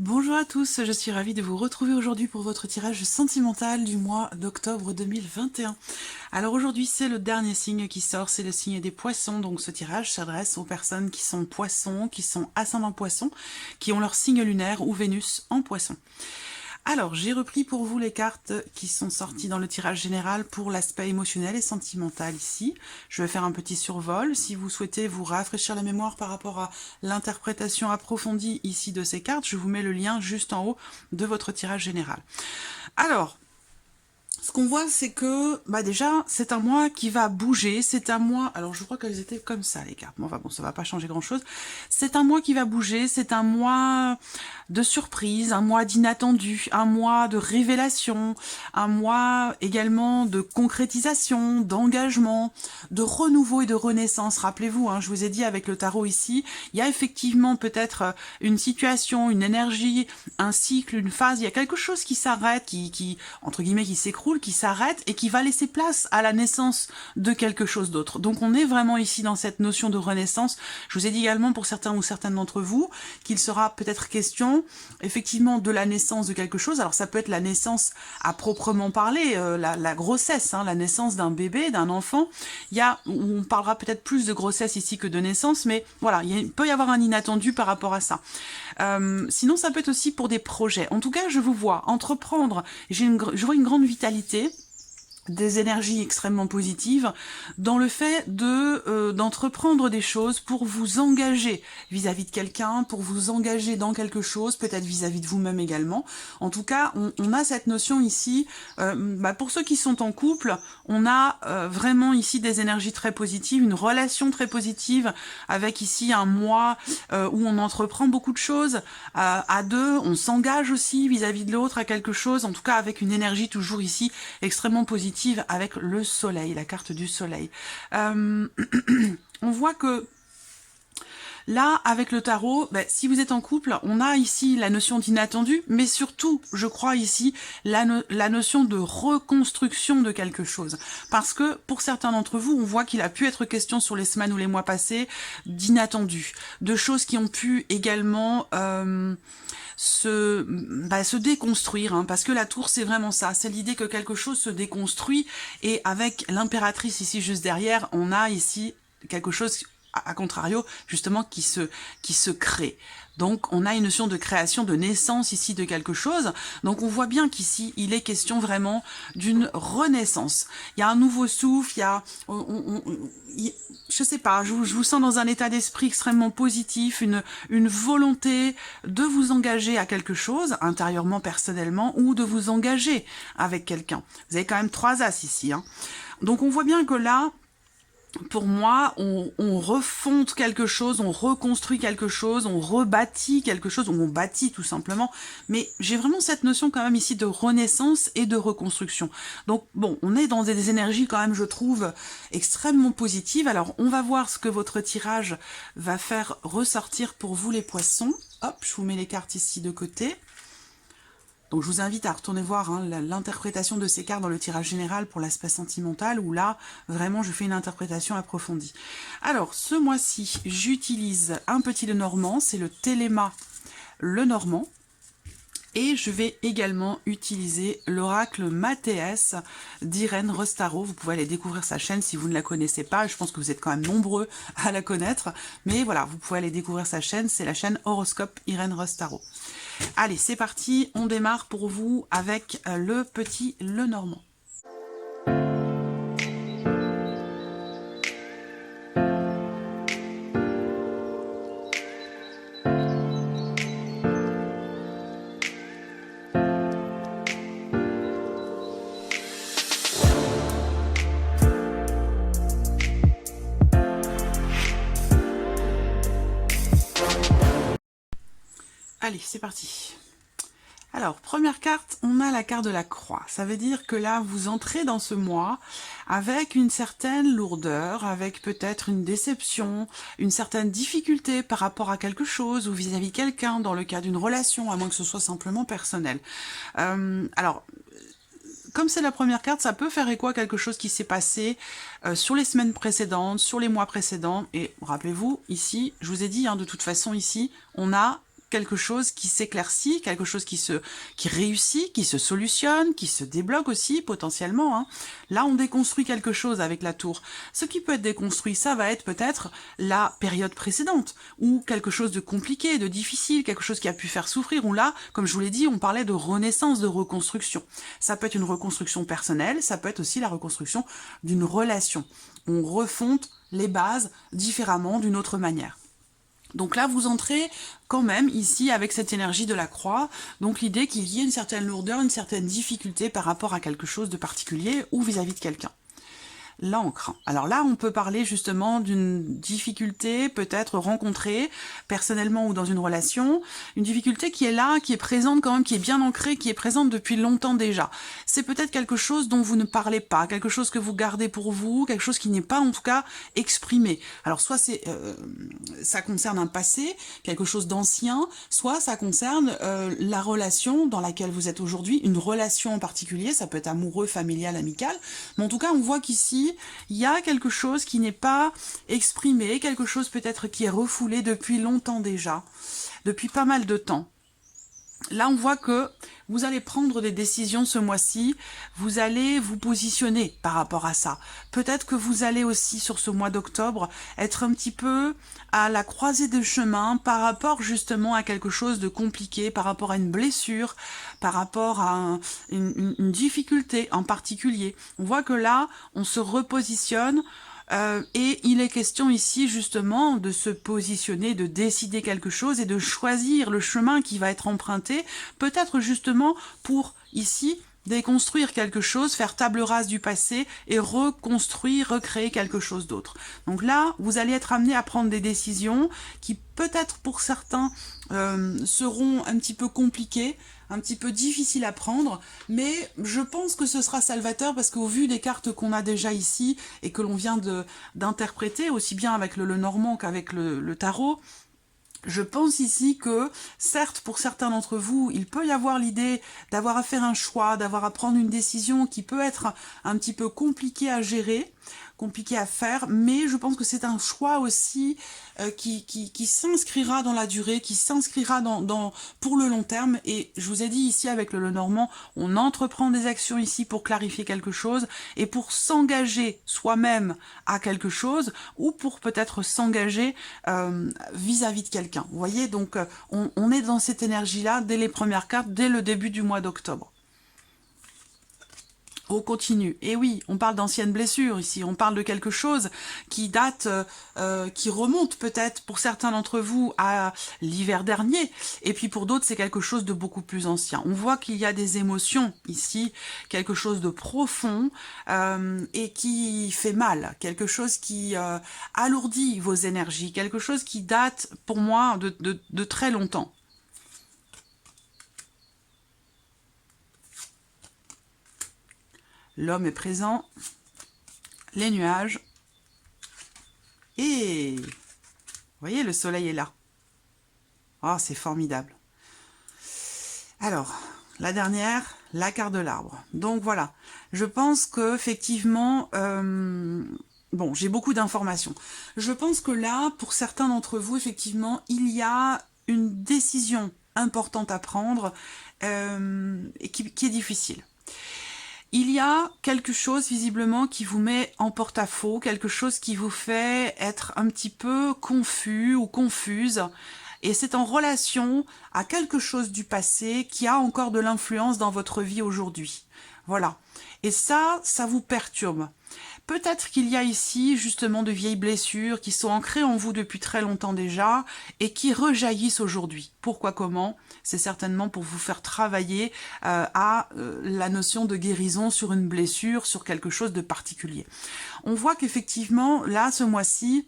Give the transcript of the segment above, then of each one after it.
Bonjour à tous, je suis ravie de vous retrouver aujourd'hui pour votre tirage sentimental du mois d'octobre 2021. Alors aujourd'hui c'est le dernier signe qui sort, c'est le signe des poissons, donc ce tirage s'adresse aux personnes qui sont poissons, qui sont ascendant poissons, qui ont leur signe lunaire ou Vénus en poisson. Alors, j'ai repris pour vous les cartes qui sont sorties dans le tirage général pour l'aspect émotionnel et sentimental ici. Je vais faire un petit survol. Si vous souhaitez vous rafraîchir la mémoire par rapport à l'interprétation approfondie ici de ces cartes, je vous mets le lien juste en haut de votre tirage général. Alors, ce qu'on voit, c'est que, déjà, c'est un mois qui va bouger, c'est un mois, alors je crois qu'elles étaient comme ça, les cartes, bon, ça va pas changer grand-chose, c'est un mois qui va bouger, c'est un mois de surprise, un mois d'inattendu, un mois de révélation, un mois également de concrétisation, d'engagement, de renouveau et de renaissance. Rappelez-vous, je vous ai dit avec le tarot ici, il y a effectivement peut-être une situation, une énergie, un cycle, une phase, il y a quelque chose qui s'arrête, qui entre guillemets, qui s'écroule, qui s'arrête et qui va laisser place à la naissance de quelque chose d'autre. Donc on est vraiment ici dans cette notion de renaissance. Je vous ai dit également pour certains ou certaines d'entre vous qu'il sera peut-être question effectivement de la naissance de quelque chose. Alors ça peut être la naissance à proprement parler, la grossesse, la naissance d'un bébé, d'un enfant. On parlera peut-être plus de grossesse ici que de naissance, mais voilà, il peut y avoir un inattendu par rapport à ça. Sinon ça peut être aussi pour des projets. En tout cas, je vous vois entreprendre, je vois une grande vitalité, des énergies extrêmement positives dans le fait d'entreprendre des choses pour vous engager vis-à-vis de quelqu'un, pour vous engager dans quelque chose, peut-être vis-à-vis de vous-même également. En tout cas, on a cette notion ici, pour ceux qui sont en couple, on a vraiment ici des énergies très positives, une relation très positive, avec ici un mois où on entreprend beaucoup de choses, à deux, on s'engage aussi vis-à-vis de l'autre à quelque chose, en tout cas avec une énergie toujours ici extrêmement positive, avec le soleil, la carte du soleil. On voit que là, avec le tarot, si vous êtes en couple, on a ici la notion d'inattendu, mais surtout, je crois ici, la notion de reconstruction de quelque chose. Parce que, pour certains d'entre vous, on voit qu'il a pu être question sur les semaines ou les mois passés d'inattendu, de choses qui ont pu également se déconstruire, parce que la tour c'est vraiment ça, c'est l'idée que quelque chose se déconstruit, et avec l'impératrice ici juste derrière, on a ici quelque chose à contrario justement qui se crée. Donc on a une notion de création, de naissance ici de quelque chose. Donc on voit bien qu'ici il est question vraiment d'une renaissance. Il y a un nouveau souffle, il y a, je sais pas, je vous sens dans un état d'esprit extrêmement positif, une volonté de vous engager à quelque chose, intérieurement, personnellement, ou de vous engager avec quelqu'un. Vous avez quand même 3 as ici. Donc on voit bien que là, pour moi, on refonte quelque chose, on reconstruit quelque chose, on rebâtit quelque chose, ou on bâtit tout simplement. Mais j'ai vraiment cette notion quand même ici de renaissance et de reconstruction. Donc bon, on est dans des énergies quand même, je trouve, extrêmement positives. Alors on va voir ce que votre tirage va faire ressortir pour vous les poissons. Hop, je vous mets les cartes ici de côté. Donc je vous invite à retourner voir l'interprétation de ces cartes dans le tirage général pour l'aspect sentimental, où là, vraiment, je fais une interprétation approfondie. Alors, ce mois-ci, j'utilise un petit Lenormand, c'est le Téléma Lenormand. Et je vais également utiliser l'oracle Mathéès d'Irène Rostaro. Vous pouvez aller découvrir sa chaîne si vous ne la connaissez pas. Je pense que vous êtes quand même nombreux à la connaître. Mais voilà, vous pouvez aller découvrir sa chaîne. C'est la chaîne Horoscope Irène Rostaro. Allez, c'est parti. On démarre pour vous avec le petit Lenormand. Allez, c'est parti. Alors, première carte, on a la carte de la croix. Ça veut dire que là, vous entrez dans ce mois avec une certaine lourdeur, avec peut-être une déception, une certaine difficulté par rapport à quelque chose ou vis-à-vis de quelqu'un dans le cadre d'une relation, à moins que ce soit simplement personnel. Alors, comme c'est la première carte, ça peut faire écho à quelque chose qui s'est passé sur les semaines précédentes, sur les mois précédents. Et rappelez-vous, ici, je vous ai dit, de toute façon, ici, on a quelque chose qui s'éclaircit, quelque chose qui réussit, qui se solutionne, qui se débloque aussi potentiellement, hein. Là, on déconstruit quelque chose avec la tour. Ce qui peut être déconstruit, ça va être peut-être la période précédente, ou quelque chose de compliqué, de difficile, quelque chose qui a pu faire souffrir, ou là, comme je vous l'ai dit, on parlait de renaissance, de reconstruction. Ça peut être une reconstruction personnelle, ça peut être aussi la reconstruction d'une relation. On refonte les bases différemment, d'une autre manière. Donc là, vous entrez quand même ici avec cette énergie de la croix, donc l'idée qu'il y ait une certaine lourdeur, une certaine difficulté par rapport à quelque chose de particulier ou vis-à-vis de quelqu'un. L'encre. Alors là, on peut parler justement d'une difficulté peut-être rencontrée personnellement ou dans une relation, une difficulté qui est là, qui est présente quand même, qui est bien ancrée, qui est présente depuis longtemps déjà. C'est peut-être quelque chose dont vous ne parlez pas, quelque chose que vous gardez pour vous, quelque chose qui n'est pas en tout cas exprimé. Alors soit ça concerne un passé, quelque chose d'ancien, soit ça concerne la relation dans laquelle vous êtes aujourd'hui, une relation en particulier, ça peut être amoureux, familial, amical, mais en tout cas on voit qu'ici il y a quelque chose qui n'est pas exprimé, quelque chose peut-être qui est refoulé depuis longtemps déjà, depuis pas mal de temps. Là, on voit que vous allez prendre des décisions ce mois-ci, vous allez vous positionner par rapport à ça. Peut-être que vous allez aussi, sur ce mois d'octobre, être un petit peu à la croisée de chemin par rapport justement à quelque chose de compliqué, par rapport à une blessure, par rapport à une difficulté en particulier. On voit que là, on se repositionne. Et il est question ici justement de se positionner, de décider quelque chose et de choisir le chemin qui va être emprunté, peut-être justement pour ici déconstruire quelque chose, faire table rase du passé et reconstruire, recréer quelque chose d'autre. Donc là, vous allez être amené à prendre des décisions qui peut-être pour certains seront un petit peu compliquées, un petit peu difficiles à prendre, mais je pense que ce sera salvateur parce qu'au vu des cartes qu'on a déjà ici et que l'on vient d'interpréter, aussi bien avec le Lenormand qu'avec le tarot, je pense ici que, certes, pour certains d'entre vous, il peut y avoir l'idée d'avoir à faire un choix, d'avoir à prendre une décision qui peut être un petit peu compliquée à gérer, compliqué à faire, mais je pense que c'est un choix aussi qui s'inscrira dans la durée, qui s'inscrira pour le long terme. Et je vous ai dit ici avec le Lenormand, on entreprend des actions ici pour clarifier quelque chose et pour s'engager soi-même à quelque chose ou pour peut-être s'engager vis-à-vis de quelqu'un. Vous voyez, donc on est dans cette énergie-là dès les premières cartes, dès le début du mois d'octobre. On continue. Et oui, on parle d'anciennes blessures ici, on parle de quelque chose qui date, qui remonte peut-être pour certains d'entre vous à l'hiver dernier, et puis pour d'autres c'est quelque chose de beaucoup plus ancien. On voit qu'il y a des émotions ici, quelque chose de profond et qui fait mal, quelque chose qui alourdit vos énergies, quelque chose qui date pour moi de très longtemps. L'homme est présent, les nuages, et vous voyez, le soleil est là. Oh, c'est formidable. Alors, la dernière, la carte de l'arbre. Donc voilà, je pense que effectivement, bon, j'ai beaucoup d'informations. Je pense que là, pour certains d'entre vous, effectivement, il y a une décision importante à prendre et qui est difficile. Il y a quelque chose visiblement qui vous met en porte-à-faux, quelque chose qui vous fait être un petit peu confus ou confuse. Et c'est en relation à quelque chose du passé qui a encore de l'influence dans votre vie aujourd'hui. Voilà. Et ça vous perturbe. Peut-être qu'il y a ici justement de vieilles blessures qui sont ancrées en vous depuis très longtemps déjà et qui rejaillissent aujourd'hui. Pourquoi, comment? C'est certainement pour vous faire travailler à la notion de guérison sur une blessure, sur quelque chose de particulier. On voit qu'effectivement, là, ce mois-ci,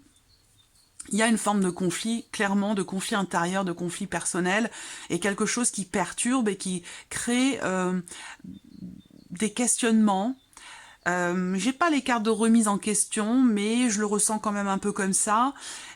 il y a une forme de conflit, clairement, de conflit intérieur, de conflit personnel, et quelque chose qui perturbe et qui crée des questionnements. J'ai pas les cartes de remise en question, mais je le ressens quand même un peu comme ça.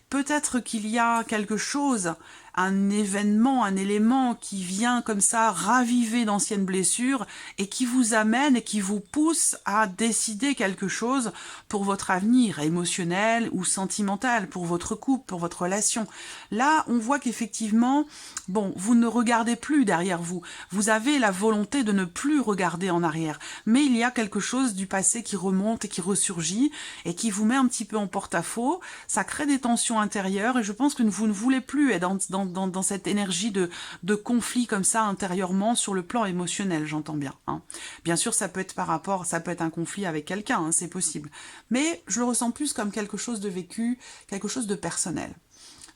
Peut-être qu'il y a quelque chose un événement, un élément qui vient comme ça raviver d'anciennes blessures et qui vous amène et qui vous pousse à décider quelque chose pour votre avenir émotionnel ou sentimental, pour votre couple, pour votre relation. Là, on voit qu'effectivement, bon, vous ne regardez plus derrière vous. Vous avez la volonté de ne plus regarder en arrière. Mais il y a quelque chose du passé qui remonte et qui ressurgit et qui vous met un petit peu en porte-à-faux. Ça crée des tensions intérieures et je pense que vous ne voulez plus être dans cette énergie de conflit comme ça intérieurement sur le plan émotionnel, j'entends bien. Hein. Bien sûr, ça peut être ça peut être un conflit avec quelqu'un, hein, c'est possible. Mais je le ressens plus comme quelque chose de vécu, quelque chose de personnel.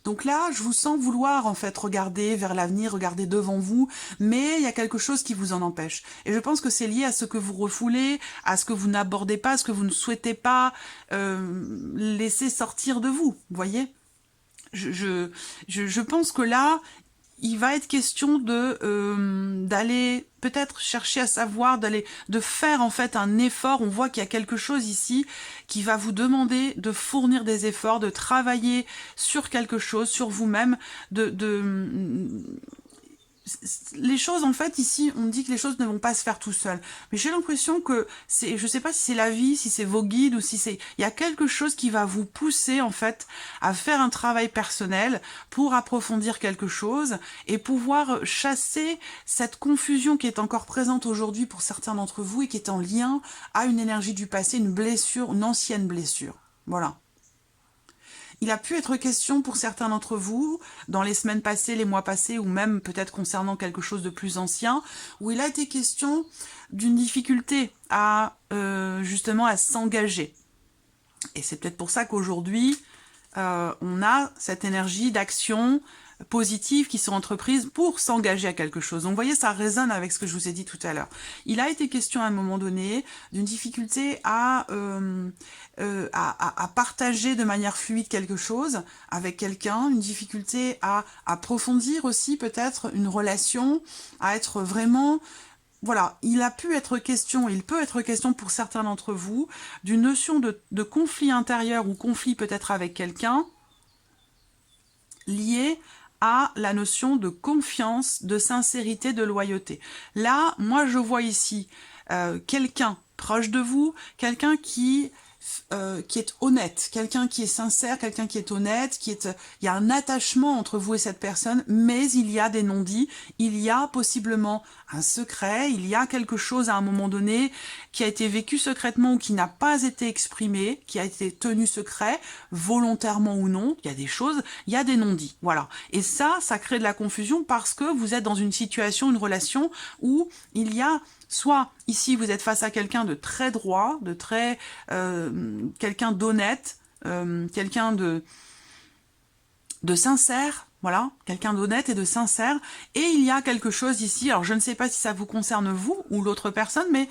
Donc là, je vous sens vouloir en fait regarder vers l'avenir, regarder devant vous, mais il y a quelque chose qui vous en empêche. Et je pense que c'est lié à ce que vous refoulez, à ce que vous n'abordez pas, à ce que vous ne souhaitez pas laisser sortir de vous, voyez. Je pense que là, il va être question d'aller peut-être chercher à savoir, de faire en fait un effort. On voit qu'il y a quelque chose ici qui va vous demander de fournir des efforts, de travailler sur quelque chose, sur vous-même, les choses, en fait, ici, on dit que les choses ne vont pas se faire tout seul. Mais j'ai l'impression que je sais pas si c'est la vie, si c'est vos guides ou si c'est, il y a quelque chose qui va vous pousser, en fait, à faire un travail personnel pour approfondir quelque chose et pouvoir chasser cette confusion qui est encore présente aujourd'hui pour certains d'entre vous et qui est en lien à une énergie du passé, une blessure, une ancienne blessure. Voilà. Il a pu être question pour certains d'entre vous, dans les semaines passées, les mois passés, ou même peut-être concernant quelque chose de plus ancien, où il a été question d'une difficulté à justement à s'engager. Et c'est peut-être pour ça qu'aujourd'hui, on a cette énergie d'action positives qui sont entreprises pour s'engager à quelque chose. Donc vous voyez, ça résonne avec ce que je vous ai dit tout à l'heure. Il a été question à un moment donné d'une difficulté à partager de manière fluide quelque chose avec quelqu'un, une difficulté à approfondir aussi peut-être une relation, à être vraiment... Voilà, il peut être question pour certains d'entre vous d'une notion de conflit intérieur ou conflit peut-être avec quelqu'un lié à la notion de confiance, de sincérité, de loyauté. Là, moi, je vois ici quelqu'un proche de vous, quelqu'un qui est honnête, quelqu'un qui est sincère, quelqu'un qui est honnête, il y a un attachement entre vous et cette personne, mais il y a des non-dits, il y a possiblement un secret, il y a quelque chose à un moment donné qui a été vécu secrètement ou qui n'a pas été exprimé, qui a été tenu secret, volontairement ou non, il y a des choses, il y a des non-dits, voilà. Et ça crée de la confusion parce que vous êtes dans une situation, une relation où il y a soit ici vous êtes face à quelqu'un de très droit, de très quelqu'un d'honnête, quelqu'un de sincère, voilà, quelqu'un d'honnête et de sincère, et il y a quelque chose ici, alors je ne sais pas si ça vous concerne vous ou l'autre personne, mais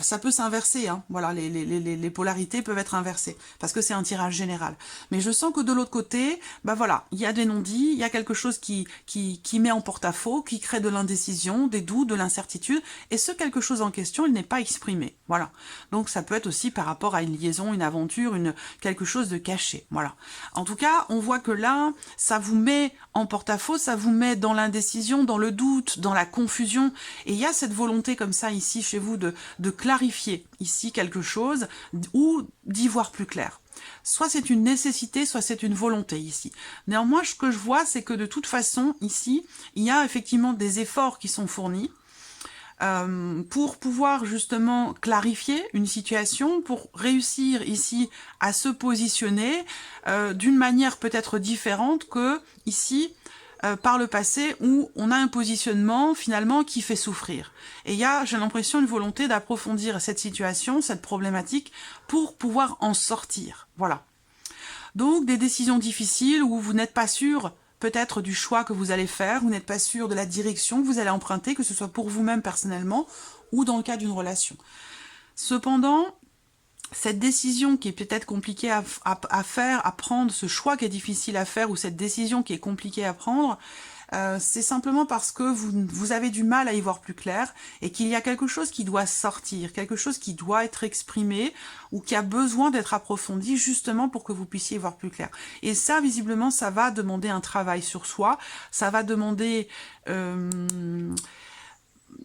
ça peut s'inverser, hein. Voilà, les polarités peuvent être inversées, parce que c'est un tirage général. Mais je sens que de l'autre côté, bah voilà, il y a des non-dits, il y a quelque chose qui met en porte-à-faux, qui crée de l'indécision, des doutes, de l'incertitude, et ce quelque chose en question, il n'est pas exprimé, voilà. Donc ça peut être aussi par rapport à une liaison, une aventure, quelque chose de caché, voilà. En tout cas, on voit que là, ça vous met en porte-à-faux, ça vous met dans l'indécision, dans le doute, dans la confusion. Et il y a cette volonté comme ça ici chez vous de clarifier ici quelque chose ou d'y voir plus clair. Soit c'est une nécessité, soit c'est une volonté ici. Néanmoins, ce que je vois, c'est que de toute façon, ici, il y a effectivement des efforts qui sont fournis pour pouvoir justement clarifier une situation, pour réussir ici à se positionner d'une manière peut-être différente que ici par le passé où on a un positionnement finalement qui fait souffrir. Et il y a, j'ai l'impression, une volonté d'approfondir cette situation, cette problématique pour pouvoir en sortir. Voilà. Donc des décisions difficiles où vous n'êtes pas sûr peut-être du choix que vous allez faire, vous n'êtes pas sûr de la direction que vous allez emprunter, que ce soit pour vous-même personnellement ou dans le cas d'une relation. Cependant, cette décision qui est peut-être compliquée à faire, à prendre, ce choix qui est difficile à faire ou cette décision qui est compliquée à prendre, c'est simplement parce que vous avez du mal à y voir plus clair et qu'il y a quelque chose qui doit sortir, quelque chose qui doit être exprimé ou qui a besoin d'être approfondi justement pour que vous puissiez y voir plus clair. Et ça, visiblement, ça va demander un travail sur soi, ça va demander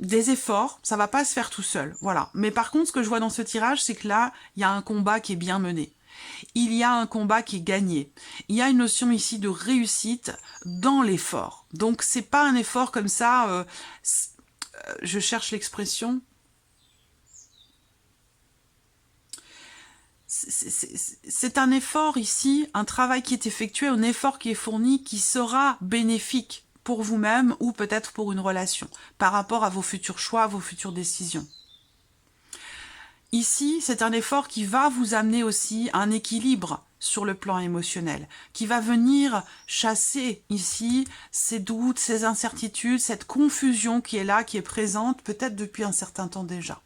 des efforts, ça va pas se faire tout seul, voilà. Mais par contre, ce que je vois dans ce tirage, c'est que là, il y a un combat qui est bien mené. Il y a un combat qui est gagné. Il y a une notion ici de réussite dans l'effort. Donc, c'est pas un effort comme ça, je cherche l'expression. C'est un effort ici, un travail qui est effectué, un effort qui est fourni, qui sera bénéfique pour vous-même ou peut-être pour une relation, par rapport à vos futurs choix, à vos futures décisions. Ici, c'est un effort qui va vous amener aussi un équilibre sur le plan émotionnel, qui va venir chasser ici ces doutes, ces incertitudes, cette confusion qui est là, qui est présente peut-être depuis un certain temps déjà.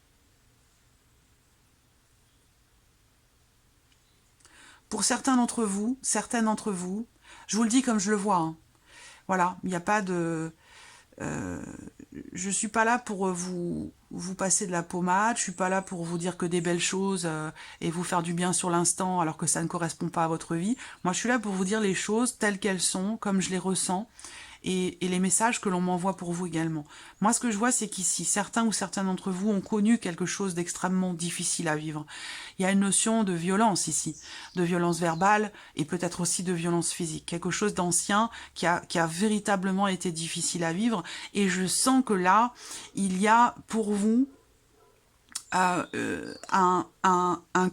Pour certains d'entre vous, certaines d'entre vous, je vous le dis comme je le vois, hein. Voilà, il n'y a pas de... je suis pas là pour vous passer de la pommade, je suis pas là pour vous dire que des belles choses et vous faire du bien sur l'instant alors que ça ne correspond pas à votre vie. Moi, je suis là pour vous dire les choses telles qu'elles sont, comme je les ressens, et les messages que l'on m'envoie pour vous également. Moi, ce que je vois, c'est qu'ici, certains ou certains d'entre vous ont connu quelque chose d'extrêmement difficile à vivre. Il y a une notion de violence ici, de violence verbale et peut-être aussi de violence physique. Quelque chose d'ancien qui a véritablement été difficile à vivre. Et je sens que là, il y a pour vous un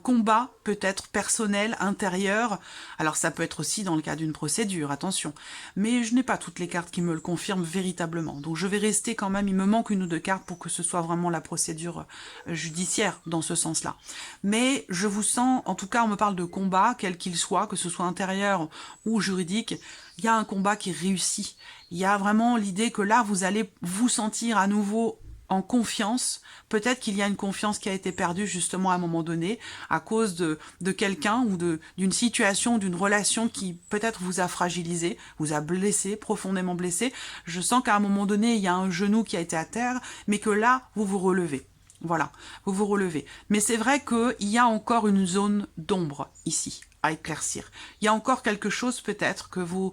combat peut-être personnel, intérieur. Alors ça peut être aussi dans le cas d'une procédure, attention. Mais je n'ai pas toutes les cartes qui me le confirment véritablement. Donc je vais rester quand même, il me manque une ou deux cartes pour que ce soit vraiment la procédure judiciaire dans ce sens-là. Mais je vous sens, en tout cas on me parle de combat, quel qu'il soit, que ce soit intérieur ou juridique, il y a un combat qui réussit. Il y a vraiment l'idée que là vous allez vous sentir à nouveau en confiance. Peut-être qu'il y a une confiance qui a été perdue justement à un moment donné à cause de quelqu'un ou d'une situation, d'une relation qui peut-être vous a fragilisé, vous a blessé, profondément blessé. Je sens qu'à un moment donné, il y a un genou qui a été à terre, mais que là, vous vous relevez. Voilà, vous vous relevez. Mais c'est vrai qu'il y a encore une zone d'ombre ici à éclaircir. Il y a encore quelque chose peut-être que vous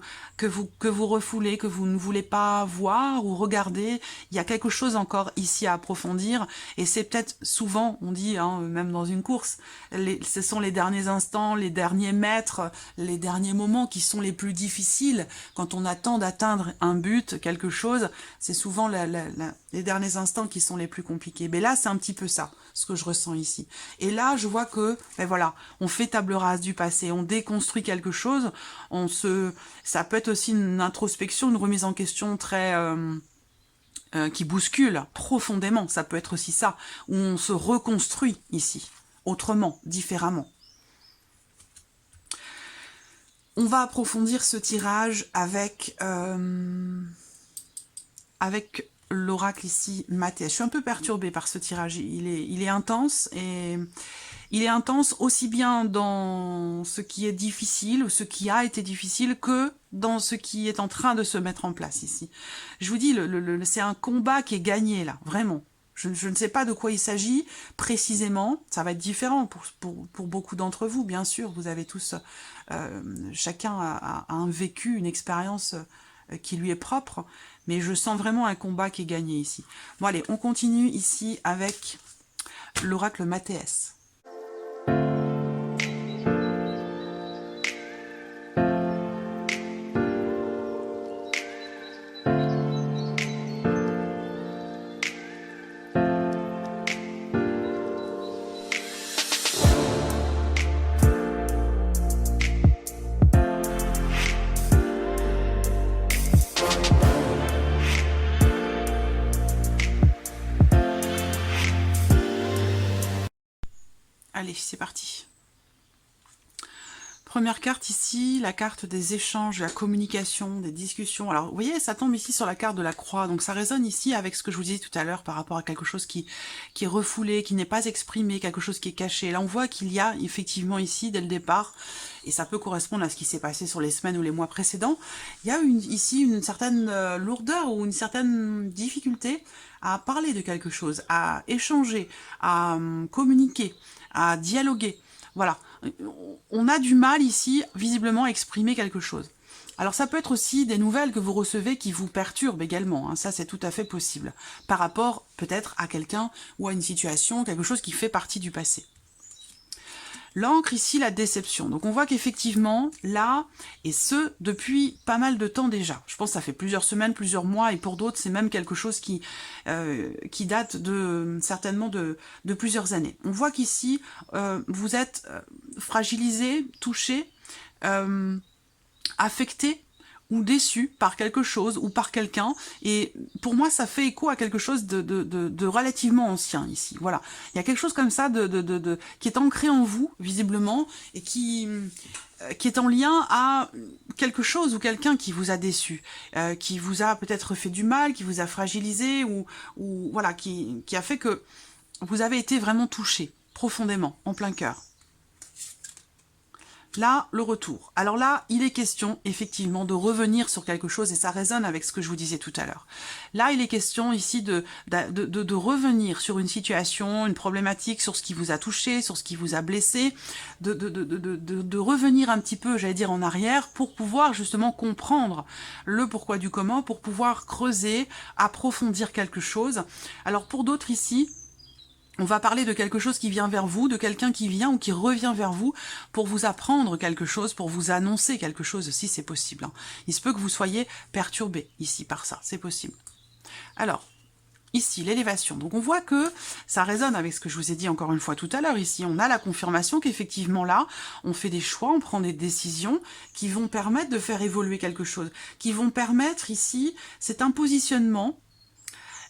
refoulez, que vous ne voulez pas voir ou regarder. Il y a quelque chose encore ici à approfondir. Et c'est peut-être souvent, on dit, hein, même dans une course, ce sont les derniers instants, les derniers mètres, les derniers moments qui sont les plus difficiles. Quand on attend d'atteindre un but, quelque chose, c'est souvent les derniers instants qui sont les plus compliqués. Mais là, c'est un petit peu ça, ce que je ressens ici. Et là, je vois que, ben voilà, on fait table rase du passé, on déconstruit quelque chose, ça peut être aussi une introspection, une remise en question très... qui bouscule profondément, ça peut être aussi ça, où on se reconstruit ici, autrement, différemment. On va approfondir ce tirage avec l'oracle ici, Mathéas. Je suis un peu perturbée par ce tirage, il est intense, et il est intense aussi bien dans ce qui est difficile, ou ce qui a été difficile, que dans ce qui est en train de se mettre en place ici. Je vous dis, c'est un combat qui est gagné là, vraiment. Je ne sais pas de quoi il s'agit précisément, ça va être différent pour beaucoup d'entre vous, bien sûr, vous avez tous, chacun a un vécu, une expérience qui lui est propre, mais je sens vraiment un combat qui est gagné ici. Bon allez, on continue ici avec l'oracle Mathéas. Allez, c'est parti. premières cartes ici, la carte des échanges, de la communication, des discussions. Alors, vous voyez, ça tombe ici sur la carte de la croix. Donc, ça résonne ici avec ce que je vous disais tout à l'heure par rapport à quelque chose qui est refoulé, qui n'est pas exprimé, quelque chose qui est caché. Là, on voit qu'il y a effectivement ici, dès le départ, et ça peut correspondre à ce qui s'est passé sur les semaines ou les mois précédents, il y a ici une certaine lourdeur ou une certaine difficulté à parler de quelque chose, à échanger, à communiquer, à dialoguer. Voilà, on a du mal ici, visiblement, à exprimer quelque chose. Alors ça peut être aussi des nouvelles que vous recevez qui vous perturbent également, hein. Ça c'est tout à fait possible, par rapport peut-être à quelqu'un ou à une situation, quelque chose qui fait partie du passé. L'encre ici, la déception. Donc on voit qu'effectivement, là, et ce, depuis pas mal de temps déjà. Je pense que ça fait plusieurs semaines, plusieurs mois, et pour d'autres, c'est même quelque chose qui date certainement de plusieurs années. On voit qu'ici, vous êtes fragilisé, touché, affecté, ou déçu par quelque chose ou par quelqu'un, et pour moi ça fait écho à quelque chose de relativement ancien ici. Voilà, il y a quelque chose comme ça qui est ancré en vous visiblement et qui est en lien à quelque chose ou quelqu'un qui vous a déçu, qui vous a peut-être fait du mal, qui vous a fragilisé ou voilà, qui a fait que vous avez été vraiment touché profondément, en plein cœur. Là, le retour. Alors là, il est question, effectivement, de revenir sur quelque chose, et ça résonne avec ce que je vous disais tout à l'heure. Là, il est question ici de revenir sur une situation, une problématique, sur ce qui vous a touché, sur ce qui vous a blessé, de revenir un petit peu, j'allais dire, en arrière, pour pouvoir justement comprendre le pourquoi du comment, pour pouvoir creuser, approfondir quelque chose. Alors pour d'autres ici, on va parler de quelque chose qui vient vers vous, de quelqu'un qui vient ou qui revient vers vous pour vous apprendre quelque chose, pour vous annoncer quelque chose, si c'est possible. Il se peut que vous soyez perturbé ici par ça, c'est possible. Alors, ici, l'élévation. Donc on voit que ça résonne avec ce que je vous ai dit encore une fois tout à l'heure. Ici, on a la confirmation qu'effectivement là, on fait des choix, on prend des décisions qui vont permettre de faire évoluer quelque chose, qui vont permettre ici, c'est un positionnement,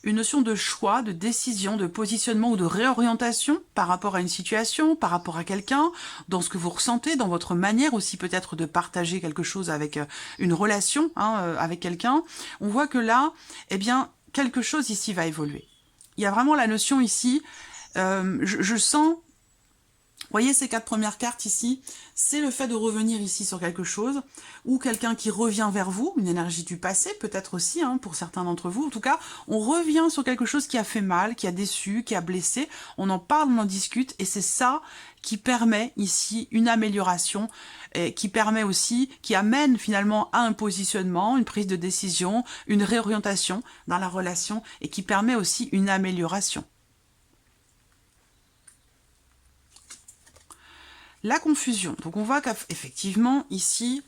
une notion de choix, de décision, de positionnement ou de réorientation par rapport à une situation, par rapport à quelqu'un, dans ce que vous ressentez, dans votre manière aussi peut-être de partager quelque chose avec une relation avec quelqu'un. On voit que là, eh bien, quelque chose ici va évoluer. Il y a vraiment la notion ici, je sens... Vous voyez ces 4 premières cartes ici, c'est le fait de revenir ici sur quelque chose, ou quelqu'un qui revient vers vous, une énergie du passé peut-être aussi, pour certains d'entre vous. En tout cas, on revient sur quelque chose qui a fait mal, qui a déçu, qui a blessé, on en parle, on en discute, et c'est ça qui permet ici une amélioration, et qui permet aussi, qui amène finalement à un positionnement, une prise de décision, une réorientation dans la relation, et qui permet aussi une amélioration. La confusion. Donc on voit qu'effectivement, ici,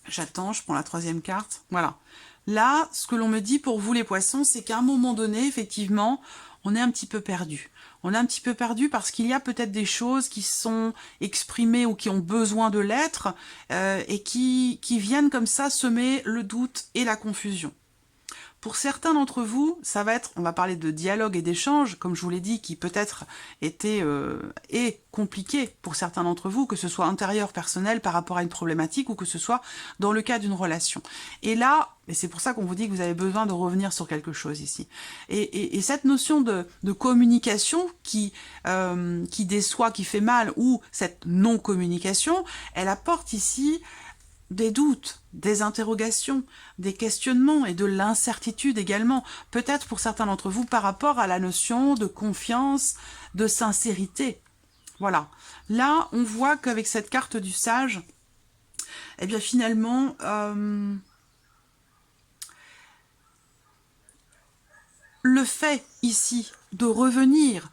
j'attends, je prends la 3e carte. Voilà. Là, ce que l'on me dit pour vous les poissons, c'est qu'à un moment donné, effectivement, on est un petit peu perdu. On est un petit peu perdu parce qu'il y a peut-être des choses qui sont exprimées ou qui ont besoin de l'être et qui viennent comme ça semer le doute et la confusion. Pour certains d'entre vous, ça va être, on va parler de dialogue et d'échange, comme je vous l'ai dit, qui peut-être est compliqué pour certains d'entre vous, que ce soit intérieur, personnel, par rapport à une problématique, ou que ce soit dans le cas d'une relation. Et là, et c'est pour ça qu'on vous dit que vous avez besoin de revenir sur quelque chose ici. Et cette notion de communication qui déçoit, qui fait mal, ou cette non-communication, elle apporte ici des doutes, des interrogations, des questionnements et de l'incertitude également, peut-être pour certains d'entre vous par rapport à la notion de confiance, de sincérité. Voilà. Là, on voit qu'avec cette carte du sage, eh bien finalement, le fait ici de revenir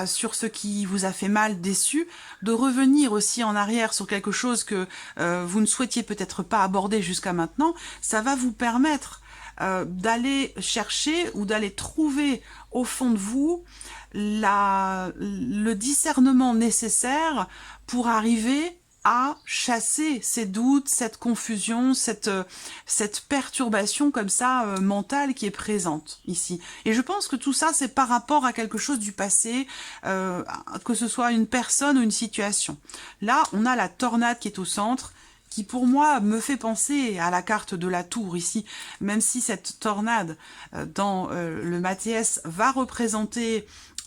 sur ce qui vous a fait mal, déçu, de revenir aussi en arrière sur quelque chose que vous ne souhaitiez peut-être pas aborder jusqu'à maintenant, ça va vous permettre d'aller chercher ou d'aller trouver au fond de vous le discernement nécessaire pour arriver à chasser ces doutes, cette confusion, cette perturbation comme ça mentale qui est présente ici. Et je pense que tout ça, c'est par rapport à quelque chose du passé, que ce soit une personne ou une situation. Là, on a la tornade qui est au centre, qui pour moi me fait penser à la carte de la tour ici, même si cette tornade dans le Mathias va représenter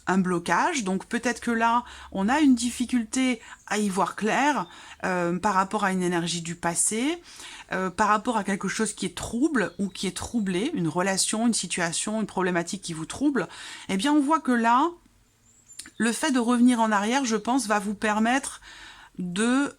un blocage, donc peut-être que là, on a une difficulté à y voir clair par rapport à une énergie du passé, par rapport à quelque chose qui est trouble ou qui est troublé, une relation, une situation, une problématique qui vous trouble, eh bien on voit que là, le fait de revenir en arrière, je pense, va vous permettre de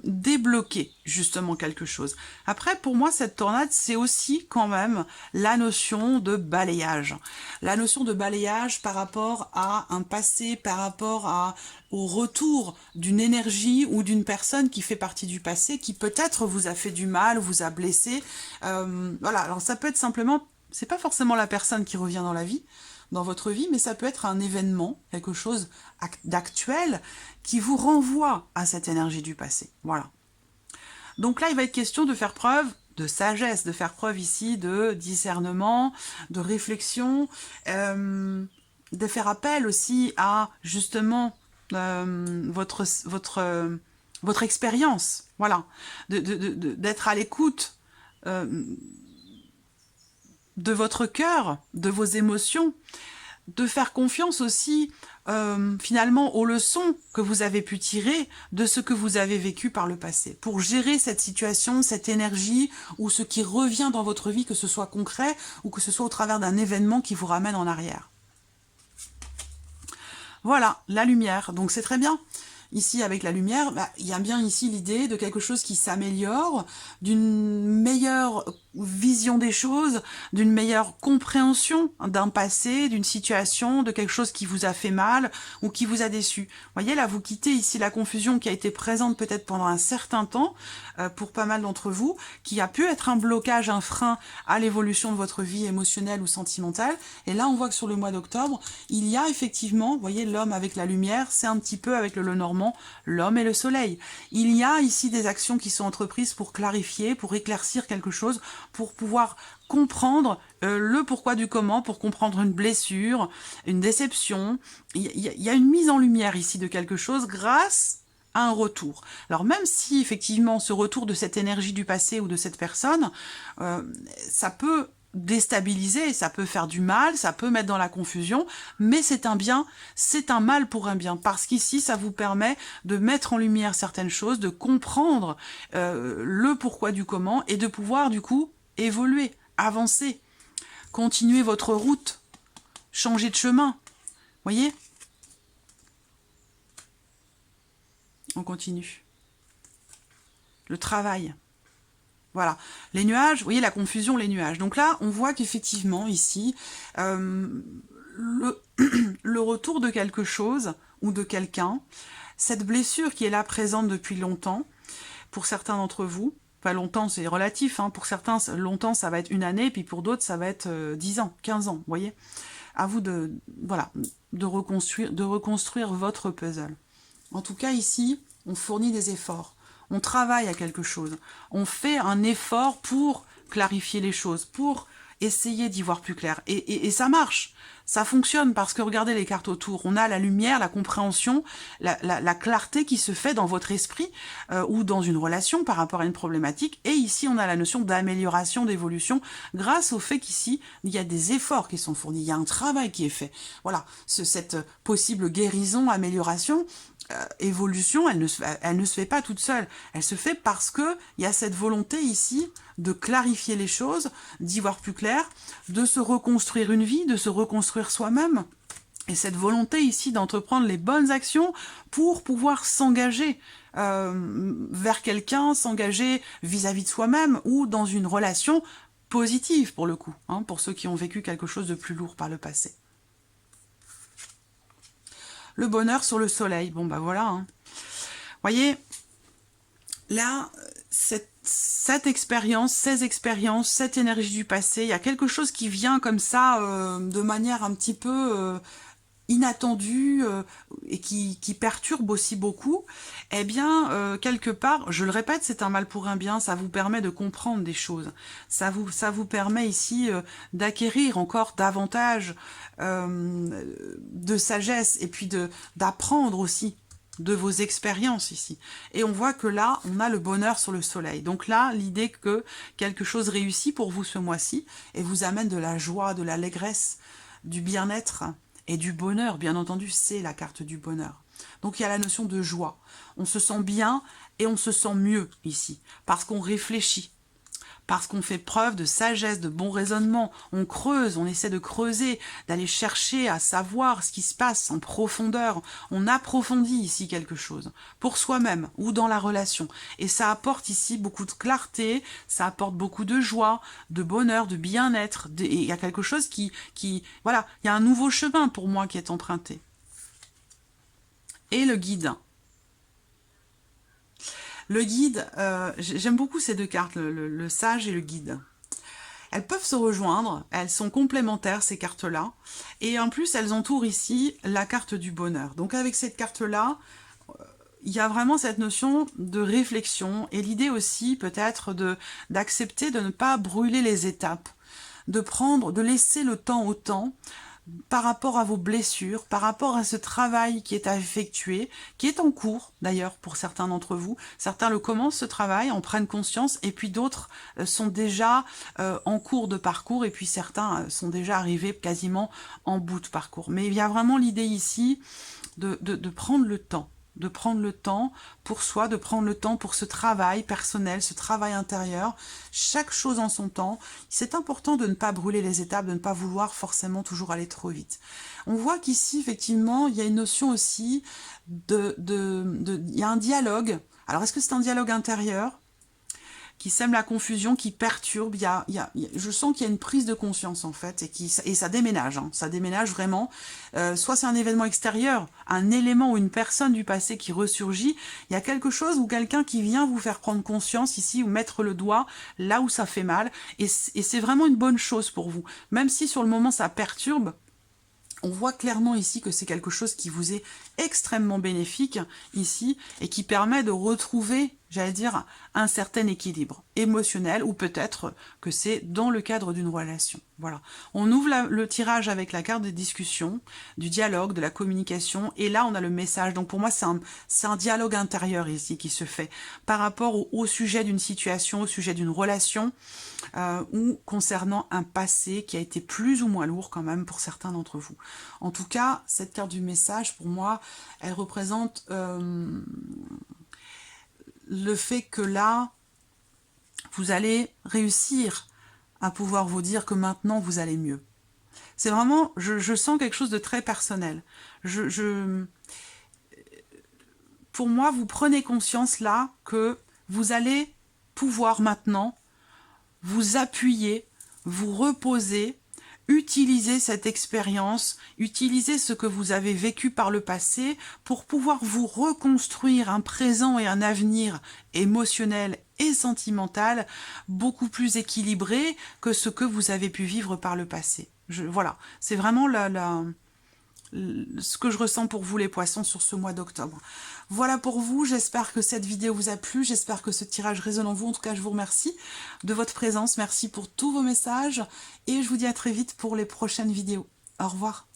débloquer justement quelque chose. Après, pour moi, cette tornade, c'est aussi quand même la notion de balayage. La notion de balayage par rapport à un passé, par rapport au retour d'une énergie ou d'une personne qui fait partie du passé, qui peut-être vous a fait du mal, vous a blessé. Voilà, alors ça peut être simplement, c'est pas forcément la personne qui revient dans votre vie, mais ça peut être un événement, quelque chose d'actuel qui vous renvoie à cette énergie du passé. Voilà. Donc là, il va être question de faire preuve de sagesse, de faire preuve ici de discernement, de réflexion, de faire appel aussi à justement votre expérience, voilà, d'être à l'écoute de votre cœur, de vos émotions, de faire confiance aussi finalement aux leçons que vous avez pu tirer de ce que vous avez vécu par le passé, pour gérer cette situation, cette énergie, ou ce qui revient dans votre vie, que ce soit concret, ou que ce soit au travers d'un événement qui vous ramène en arrière. Voilà, la lumière, donc c'est très bien. Ici, avec la lumière, il y a bien ici l'idée de quelque chose qui s'améliore, d'une meilleure vision des choses, d'une meilleure compréhension d'un passé, d'une situation, de quelque chose qui vous a fait mal ou qui vous a déçu. Vous voyez, là, vous quittez ici la confusion qui a été présente peut-être pendant un certain temps, pour pas mal d'entre vous, qui a pu être un blocage, un frein à l'évolution de votre vie émotionnelle ou sentimentale. Et là, on voit que sur le mois d'octobre, il y a effectivement, vous voyez, l'homme avec la lumière, c'est un petit peu avec le Lenormand, l'homme et le soleil. Il y a ici des actions qui sont entreprises pour clarifier, pour éclaircir quelque chose, pour pouvoir comprendre le pourquoi du comment, pour comprendre une blessure, une déception. Il y a une mise en lumière ici de quelque chose grâce à un retour. Alors même si effectivement ce retour de cette énergie du passé ou de cette personne, ça peut déstabiliser, ça peut faire du mal, ça peut mettre dans la confusion, mais c'est un bien, c'est un mal pour un bien, parce qu'ici ça vous permet de mettre en lumière certaines choses, de comprendre le pourquoi du comment, et de pouvoir du coup évoluer, avancer, continuer votre route, changer de chemin, voyez ? On continue. Le travail. Voilà, les nuages, vous voyez la confusion, les nuages. Donc là, on voit qu'effectivement, ici, le retour de quelque chose ou de quelqu'un, cette blessure qui est là présente depuis longtemps, pour certains d'entre vous, pas longtemps, c'est relatif, hein, pour certains, longtemps, ça va être une année, puis pour d'autres, ça va être 10 ans, 15 ans, vous voyez. À vous de, voilà, de reconstruire votre puzzle. En tout cas, ici, on fournit des efforts. On travaille à quelque chose. On fait un effort pour clarifier les choses, pour essayer d'y voir plus clair. Et ça marche. Ça fonctionne parce que regardez les cartes autour. On a la lumière, la compréhension, la clarté qui se fait dans votre esprit ou dans une relation par rapport à une problématique. Et ici, on a la notion d'amélioration, d'évolution grâce au fait qu'ici, il y a des efforts qui sont fournis. Il y a un travail qui est fait. Voilà, cette possible guérison, amélioration, évolution, elle ne se fait pas toute seule. Elle se fait parce que il y a cette volonté ici de clarifier les choses, d'y voir plus clair, de se reconstruire une vie, de se reconstruire soi-même. Et cette volonté ici d'entreprendre les bonnes actions pour pouvoir s'engager vers quelqu'un, s'engager vis-à-vis de soi-même ou dans une relation positive pour le coup, hein, pour ceux qui ont vécu quelque chose de plus lourd par le passé. Le bonheur sur le soleil. Bon, bah voilà. Hein. Voyez, là, cette expérience, ces expériences, cette énergie du passé, il y a quelque chose qui vient comme ça, de manière un petit peu inattendus et qui perturbent aussi beaucoup, eh bien, quelque part, je le répète, c'est un mal pour un bien, ça vous permet de comprendre des choses. Ça vous permet ici d'acquérir encore davantage de sagesse et puis d'apprendre aussi de vos expériences ici. Et on voit que là, on a le bonheur sur le soleil. Donc là, l'idée que quelque chose réussit pour vous ce mois-ci et vous amène de la joie, de l'allégresse, du bien-être et du bonheur. Bien entendu, c'est la carte du bonheur. Donc il y a la notion de joie. On se sent bien et on se sent mieux ici, parce qu'on réfléchit. Parce qu'on fait preuve de sagesse, de bon raisonnement, on creuse, on essaie de creuser, d'aller chercher à savoir ce qui se passe en profondeur, on approfondit ici quelque chose, pour soi-même ou dans la relation. Et ça apporte ici beaucoup de clarté, ça apporte beaucoup de joie, de bonheur, de bien-être, et il y a quelque chose voilà, il y a un nouveau chemin pour moi qui est emprunté. Et le guide. Le guide, j'aime beaucoup ces deux cartes, le sage et le guide. Elles peuvent se rejoindre, elles sont complémentaires ces cartes-là, et en plus elles entourent ici la carte du bonheur. Donc avec cette carte-là, il y a vraiment cette notion de réflexion, et l'idée aussi peut-être d'accepter de ne pas brûler les étapes, de laisser le temps au temps, par rapport à vos blessures, par rapport à ce travail qui est à effectuer, qui est en cours d'ailleurs pour certains d'entre vous. Certains le commencent ce travail, en prennent conscience, et puis d'autres sont déjà en cours de parcours, et puis certains sont déjà arrivés quasiment en bout de parcours. Mais il y a vraiment l'idée ici de prendre le temps. De prendre le temps pour soi, de prendre le temps pour ce travail personnel, ce travail intérieur, chaque chose en son temps. C'est important de ne pas brûler les étapes, de ne pas vouloir forcément toujours aller trop vite. On voit qu'ici, effectivement, il y a une notion aussi il y a un dialogue. Alors, est-ce que c'est un dialogue intérieur qui sème la confusion, qui perturbe, je sens qu'il y a une prise de conscience en fait, et ça déménage, hein, ça déménage vraiment, soit c'est un événement extérieur, un élément ou une personne du passé qui ressurgit, il y a quelque chose ou quelqu'un qui vient vous faire prendre conscience ici, ou mettre le doigt là où ça fait mal, et c'est vraiment une bonne chose pour vous, même si sur le moment ça perturbe. On voit clairement ici que c'est quelque chose qui vous est extrêmement bénéfique ici et qui permet de retrouver, j'allais dire, un certain équilibre émotionnel, ou peut-être que c'est dans le cadre d'une relation. Voilà. On ouvre le tirage avec la carte de discussion, du dialogue, de la communication, et là on a le message. Donc pour moi c'est un dialogue intérieur ici qui se fait par rapport au sujet d'une situation, au sujet d'une relation, ou concernant un passé qui a été plus ou moins lourd quand même pour certains d'entre vous. En tout cas, cette carte du message, pour moi, elle représente le fait que là, vous allez réussir à pouvoir vous dire que maintenant, vous allez mieux. C'est vraiment, je sens quelque chose de très personnel. Pour moi, vous prenez conscience là que vous allez pouvoir maintenant vous appuyer, vous reposer, utilisez cette expérience, utilisez ce que vous avez vécu par le passé pour pouvoir vous reconstruire un présent et un avenir émotionnel et sentimental beaucoup plus équilibré que ce que vous avez pu vivre par le passé. Voilà, c'est vraiment ce que je ressens pour vous les poissons sur ce mois d'octobre. Voilà pour vous, j'espère que cette vidéo vous a plu, j'espère que ce tirage résonne en vous. En tout cas, je vous remercie de votre présence, merci pour tous vos messages et je vous dis à très vite pour les prochaines vidéos. Au revoir.